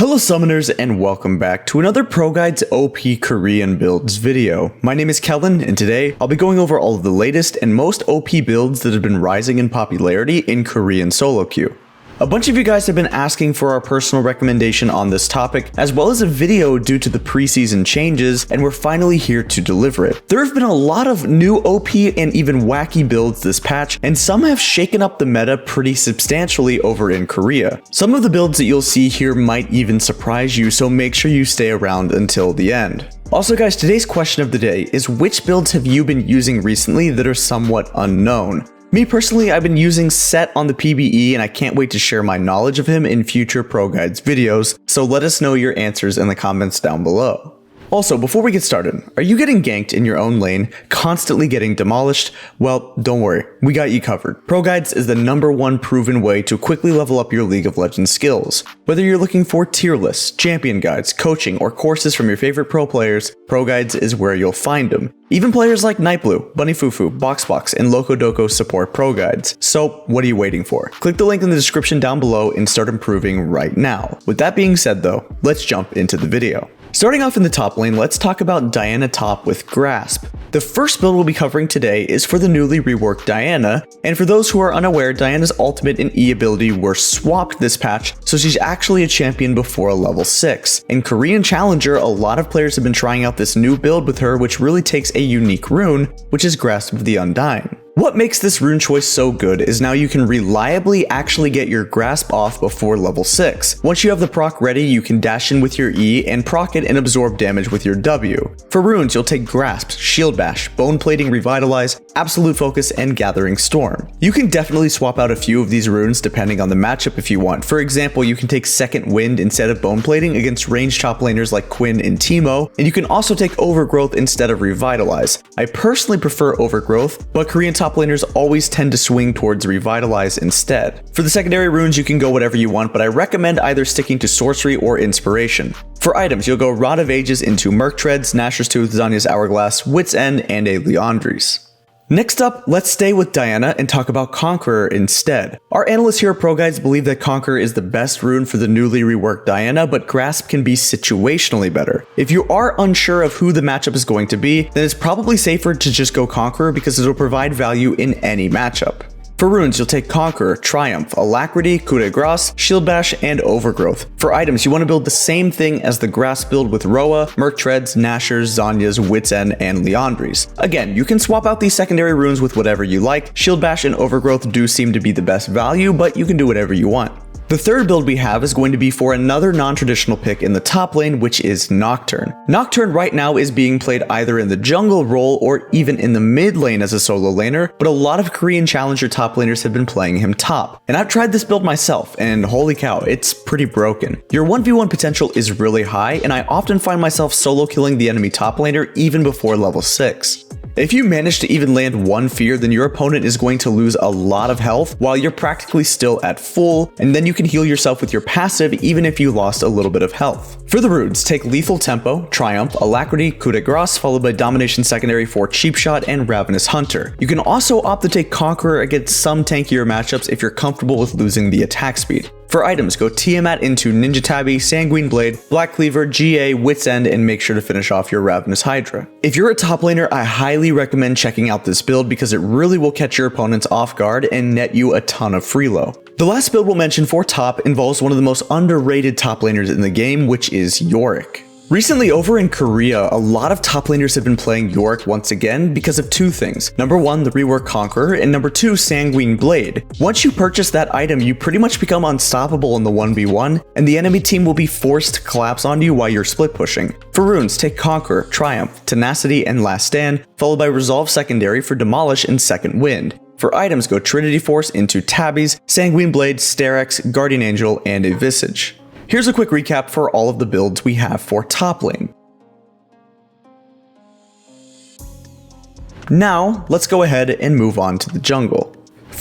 Hello summoners and welcome back to another ProGuides OP Korean builds video. My name is Kellen and today I'll be going over all of the latest and most OP builds that have been rising in popularity in Korean solo queue. A bunch of you guys have been asking for our personal recommendation on this topic, as well as a video due to the preseason changes, and we're finally here to deliver it. There have been a lot of new OP and even wacky builds this patch, and some have shaken up the meta pretty substantially over in Korea. Some of the builds that you'll see here might even surprise you, so make sure you stay around until the end. Also guys, today's question of the day is which builds have you been using recently that are somewhat unknown? Me personally, I've been using Set on the PBE and I can't wait to share my knowledge of him in future ProGuides videos, so let us know your answers in the comments down below. Also, before we get started, are you getting ganked in your own lane, constantly getting demolished? Well, don't worry, we got you covered. ProGuides is the #1 proven way to quickly level up your League of Legends skills. Whether you're looking for tier lists, champion guides, coaching, or courses from your favorite pro players, ProGuides is where you'll find them. Even players like Nightblue, Bunny Fufu, BoxBox, and Loco Doco support ProGuides. So what are you waiting for? Click the link in the description down below and start improving right now. With that being said though, let's jump into the video. Starting off in the top lane, let's talk about Diana top with Grasp. The first build we'll be covering today is for the newly reworked Diana, and for those who are unaware, Diana's ultimate and E ability were swapped this patch, so she's actually a champion before level 6. In Korean Challenger, a lot of players have been trying out this new build with her, which really takes a unique rune, which is Grasp of the Undying. What makes this rune choice so good is now you can reliably actually get your Grasp off before level 6. Once you have the proc ready, you can dash in with your E and proc it and absorb damage with your W. For runes, you'll take Grasp, Shield Bash, Bone Plating Revitalize, Absolute Focus, and Gathering Storm. You can definitely swap out a few of these runes depending on the matchup if you want. For example, you can take Second Wind instead of Bone Plating against ranged top laners like Quinn and Teemo, and you can also take Overgrowth instead of Revitalize. I personally prefer Overgrowth, but Korean top laners always tend to swing towards Revitalize instead. For the secondary runes, you can go whatever you want, but I recommend either sticking to Sorcery or Inspiration. For items, you'll go Rod of Ages into Merc Treads, Nashor's Tooth, Zanya's Hourglass, Wit's End, and a Liandry's. Next up, let's stay with Diana and talk about Conqueror instead. Our analysts here at ProGuides believe that Conqueror is the best rune for the newly reworked Diana, but Grasp can be situationally better. If you are unsure of who the matchup is going to be, then it's probably safer to just go Conqueror because it'll provide value in any matchup. For runes, you'll take Conqueror, Triumph, Alacrity, Coup de Grace, Shield Bash, and Overgrowth. For items, you want to build the same thing as the Grasp build with Roa, Merc Treads, Nashor's, Zanya's, Wit's End, and Liandry's. Again, you can swap out these secondary runes with whatever you like. Shield Bash and Overgrowth do seem to be the best value, but you can do whatever you want. The third build we have is going to be for another non-traditional pick in the top lane, which is Nocturne. Nocturne right now is being played either in the jungle role or even in the mid lane as a solo laner, but a lot of Korean Challenger top laners have been playing him top. And I've tried this build myself, and holy cow, it's pretty broken. Your 1v1 potential is really high, and I often find myself solo killing the enemy top laner even before level 6. If you manage to even land one fear, then your opponent is going to lose a lot of health while you're practically still at full, and then you can heal yourself with your passive even if you lost a little bit of health. For the runes, take Lethal Tempo, Triumph, Alacrity, Coup de Grace, followed by Domination Secondary for Cheap Shot and Ravenous Hunter. You can also opt to take Conqueror against some tankier matchups if you're comfortable with losing the attack speed. For items, go Tiamat into Ninja Tabi, Sanguine Blade, Black Cleaver, GA, Wit's End, and make sure to finish off your Ravenous Hydra. If you're a top laner, I highly recommend checking out this build because it really will catch your opponents off guard and net you a ton of freelo. The last build we'll mention for top involves one of the most underrated top laners in the game, which is Yorick. Recently over in Korea, a lot of top laners have been playing Yorick once again because of two things. Number 1, the rework Conqueror, and number 2, Sanguine Blade. Once you purchase that item, you pretty much become unstoppable in the 1v1, and the enemy team will be forced to collapse on you while you're split pushing. For runes, take Conqueror, Triumph, Tenacity, and Last Stand, followed by Resolve Secondary for Demolish and Second Wind. For items, go Trinity Force into Tabbies, Sanguine Blade, Sterex, Guardian Angel, and a Visage. Here's a quick recap for all of the builds we have for top lane. Now, let's go ahead and move on to the jungle.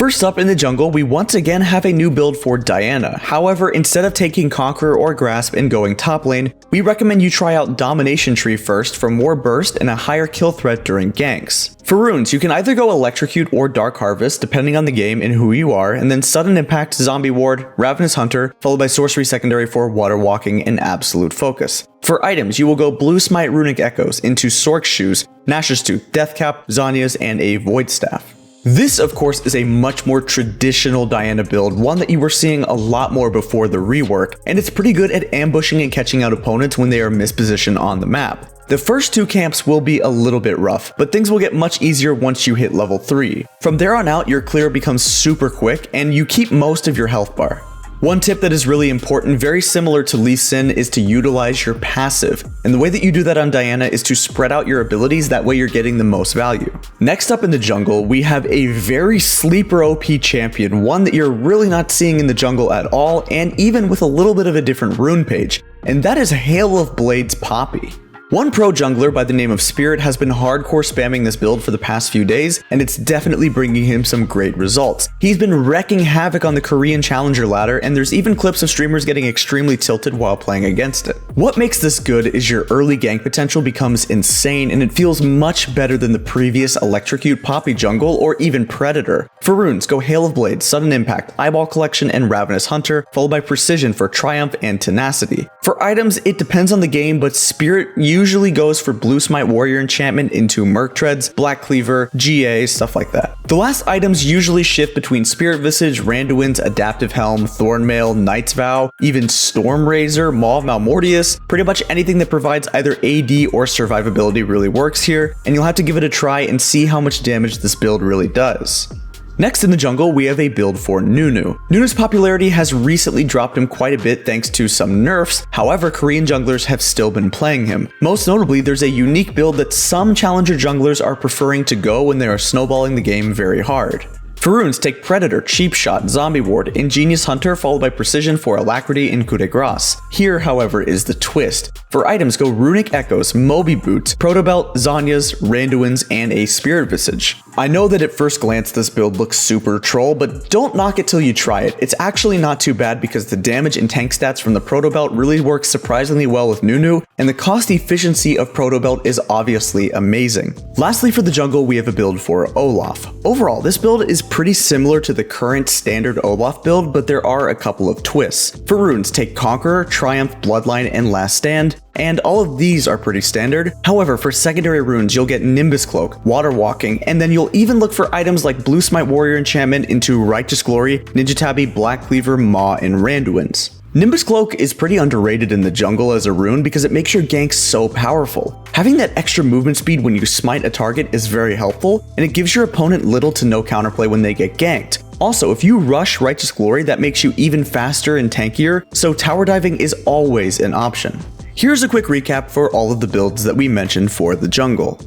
First up in the jungle, we once again have a new build for Diana. However, instead of taking Conqueror or Grasp and going top lane, we recommend you try out Domination Tree first for more burst and a higher kill threat during ganks. For runes, you can either go Electrocute or Dark Harvest depending on the game and who you are, and then Sudden Impact, Zombie Ward, Ravenous Hunter, followed by Sorcery Secondary for Water Walking and Absolute Focus. For items, you will go Blue Smite Runic Echoes into Sork's Shoes, Nashor's Tooth, Deathcap, Zanya's, and a Void Staff. This, of course, is a much more traditional Diana build, one that you were seeing a lot more before the rework, and it's pretty good at ambushing and catching out opponents when they are mispositioned on the map. The first two camps will be a little bit rough, but things will get much easier once you hit level 3. From there on out, your clear becomes super quick, and you keep most of your health bar. One tip that is really important, very similar to Lee Sin, is to utilize your passive. And the way that you do that on Diana is to spread out your abilities, that way you're getting the most value. Next up in the jungle, we have a very sleeper OP champion, one that you're really not seeing in the jungle at all, and even with a little bit of a different rune page, and that is Hail of Blades Poppy. One pro jungler by the name of Spirit has been hardcore spamming this build for the past few days, and it's definitely bringing him some great results. He's been wrecking havoc on the Korean Challenger ladder, and there's even clips of streamers getting extremely tilted while playing against it. What makes this good is your early gank potential becomes insane, and it feels much better than the previous Electrocute Poppy jungle or even Predator. For runes, go Hail of Blades, Sudden Impact, Eyeball Collection, and Ravenous Hunter, followed by Precision for Triumph and Tenacity. For items, it depends on the game, but Spirit usually goes for Blue Smite Warrior Enchantment into Merc Treads, Black Cleaver, GA, stuff like that. The last items usually shift between Spirit Visage, Randuin's Adaptive Helm, Thornmail, Knight's Vow, even Storm Razor, Maw of Malmortius. Pretty much anything that provides either AD or survivability really works here, and you'll have to give it a try and see how much damage this build really does. Next in the jungle, we have a build for Nunu. Nunu's popularity has recently dropped him quite a bit thanks to some nerfs, however Korean junglers have still been playing him. Most notably, there's a unique build that some challenger junglers are preferring to go when they are snowballing the game very hard. For runes, take Predator, Cheap Shot, Zombie Ward, Ingenious Hunter, followed by Precision for Alacrity and Coup de Grace. Here, however, is the twist. For items, go Runic Echoes, Moby Boots, Protobelt, Zanya's, Randuin's, and a Spirit Visage. I know that at first glance this build looks super troll, but don't knock it till you try it. It's actually not too bad because the damage and tank stats from the Protobelt really work surprisingly well with Nunu, and the cost efficiency of Protobelt is obviously amazing. Lastly, for the jungle, we have a build for Olaf. Overall, this build is pretty similar to the current standard Olaf build, but there are a couple of twists. For runes, take Conqueror, Triumph, Bloodline, and Last Stand, and all of these are pretty standard. However, for secondary runes, you'll get Nimbus Cloak, Water Walking, and then you'll even look for items like Blue Smite Warrior Enchantment into Righteous Glory, Ninja Tabi, Black Cleaver, Maw, and Randuin's. Nimbus Cloak is pretty underrated in the jungle as a rune because it makes your ganks so powerful. Having that extra movement speed when you smite a target is very helpful, and it gives your opponent little to no counterplay when they get ganked. Also, if you rush Righteous Glory, that makes you even faster and tankier, so tower diving is always an option. Here's a quick recap for all of the builds that we mentioned for the jungle.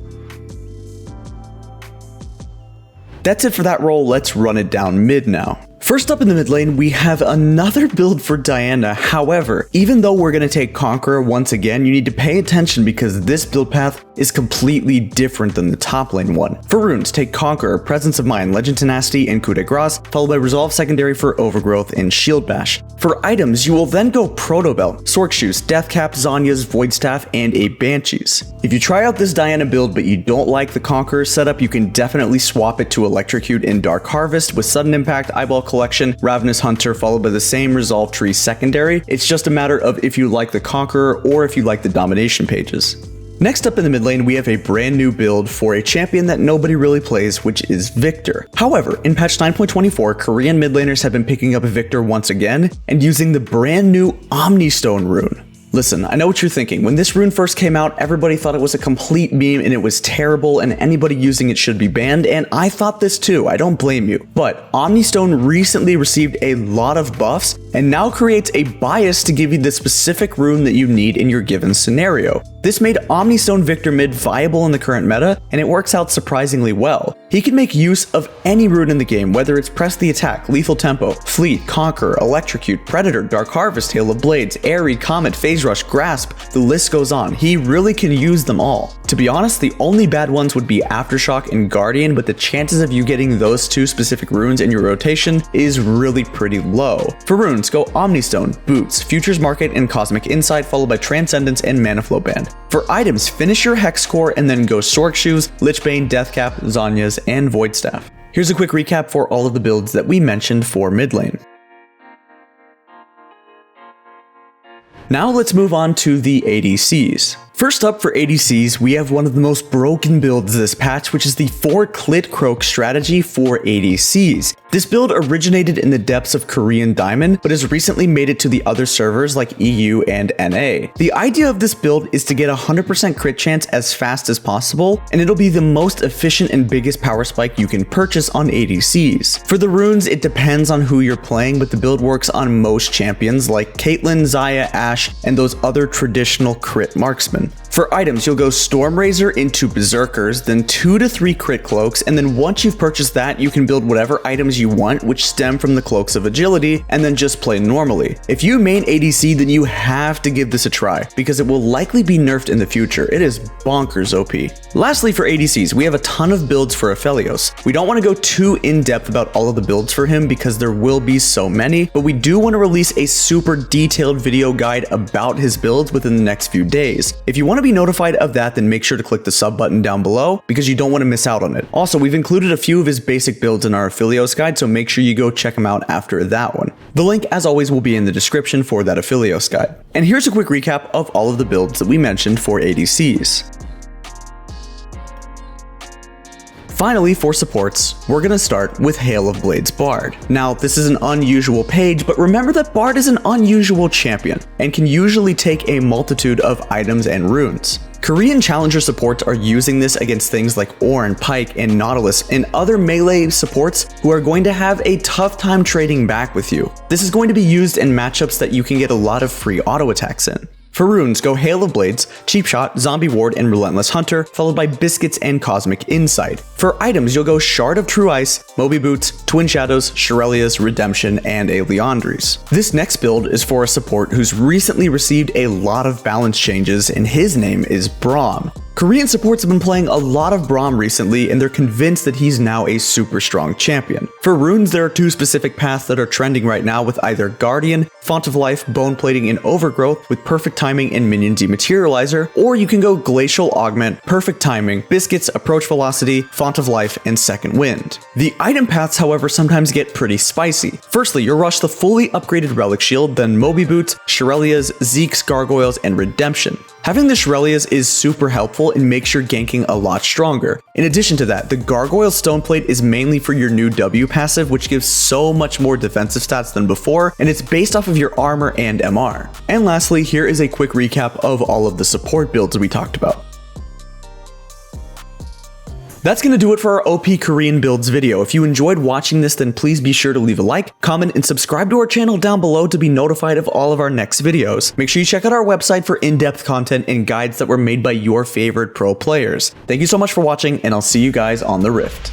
That's it for that role, let's run it down mid now. First up in the mid lane, we have another build for Diana. However, even though we're going to take Conqueror once again, you need to pay attention because this build path is completely different than the top lane one. For runes, take Conqueror, Presence of Mind, Legend Tenacity, and Coup de Grace, followed by Resolve Secondary for Overgrowth and Shield Bash. For items, you will then go Protobelt, Sork Shoes, Deathcap, Zanya's, Void Staff, and a Banshees. If you try out this Diana build but you don't like the Conqueror setup, you can definitely swap it to Electrocute in Dark Harvest with Sudden Impact, Eyeball Collection, Ravenous Hunter, followed by the same Resolve Tree secondary. It's just a matter of if you like the Conqueror or if you like the Domination pages. Next up in the mid lane, we have a brand new build for a champion that nobody really plays, which is Victor. However, in patch 9.24, Korean mid laners have been picking up Victor once again and using the brand new Omnistone rune. Listen, I know what you're thinking. When this rune first came out, everybody thought it was a complete meme and it was terrible and anybody using it should be banned, and I thought this too, I don't blame you. But Omnistone recently received a lot of buffs and now creates a bias to give you the specific rune that you need in your given scenario. This made Omnistone Victor mid viable in the current meta, and it works out surprisingly well. He can make use of any rune in the game, whether it's Press the Attack, Lethal Tempo, Fleet, Conquer, Electrocute, Predator, Dark Harvest, Hail of Blades, Aerie, Comet, Phase Rush, Grasp, the list goes on. He really can use them all. To be honest, the only bad ones would be Aftershock and Guardian, but the chances of you getting those two specific runes in your rotation is really pretty low. For runes, go Omnistone, Boots, Futures Market, and Cosmic Insight, followed by Transcendence and Mana Flow Band. For items, finish your Hex Core and then go Sork Shoes, Lichbane, Deathcap, Zhonya's, and Void Staff. Here's a quick recap for all of the builds that we mentioned for mid lane. Now let's move on to the ADCs. First up for ADCs, we have one of the most broken builds this patch, which is the 4 Clit Croak strategy for ADCs. This build originated in the depths of Korean Diamond, but has recently made it to the other servers like EU and NA. The idea of this build is to get 100% crit chance as fast as possible, and it'll be the most efficient and biggest power spike you can purchase on ADCs. For the runes, it depends on who you're playing, but the build works on most champions like Caitlyn, Xayah, Ashe, and those other traditional crit marksmen. For items, you'll go Stormrazor into Berserkers, then 2 to 3 crit cloaks, and then once you've purchased that, you can build whatever items you want which stem from the cloaks of agility, and then just play normally. If you main ADC, then you have to give this a try, because it will likely be nerfed in the future. It is bonkers OP. Lastly, for ADCs, we have a ton of builds for Aphelios. We don't want to go too in-depth about all of the builds for him because there will be so many, but we do want to release a super detailed video guide about his builds within the next few days. If you want to be notified of that, then make sure to click the sub button down below because you don't want to miss out on it. Also, we've included a few of his basic builds in our Aphelios guide, so make sure you go check them out after that one. The link, as always, will be in the description for that Aphelios guide. And here's a quick recap of all of the builds that we mentioned for ADCs. Finally, for supports, we're gonna start with Hail of Blades Bard. Now, this is an unusual page, but remember that Bard is an unusual champion and can usually take a multitude of items and runes. Korean challenger supports are using this against things like Ornn, Pyke, and Nautilus, and other melee supports who are going to have a tough time trading back with you. This is going to be used in matchups that you can get a lot of free auto attacks in. For runes, go Hail of Blades, Cheap Shot, Zombie Ward, and Relentless Hunter, followed by Biscuits and Cosmic Insight. For items, you'll go Shard of True Ice, Moby Boots, Twin Shadows, Shirelia's, Redemption, and a Liandry's. This next build is for a support who's recently received a lot of balance changes, and his name is Braum. Korean supports have been playing a lot of Braum recently, and they're convinced that he's now a super strong champion. For runes, there are 2 specific paths that are trending right now with either Guardian, Font of Life, Bone Plating, and Overgrowth with Perfect Timing and Minion Dematerializer, or you can go Glacial Augment, Perfect Timing, Biscuits, Approach Velocity, Font of Life, and Second Wind. The item paths, however, sometimes get pretty spicy. Firstly, you'll rush the fully upgraded Relic Shield, then Moby Boots, Shirelia's, Zeke's, Gargoyles, and Redemption. Having the Shirelia's is super helpful and makes your ganking a lot stronger. In addition to that, the Gargoyle Stoneplate is mainly for your new W passive, which gives so much more defensive stats than before, and it's based off of your armor and MR. And lastly, here is a quick recap of all of the support builds we talked about. That's gonna do it for our OP Korean builds video. If you enjoyed watching this, then please be sure to leave a like, comment, and subscribe to our channel down below to be notified of all of our next videos. Make sure you check out our website for in-depth content and guides that were made by your favorite pro players. Thank you so much for watching, and I'll see you guys on the Rift.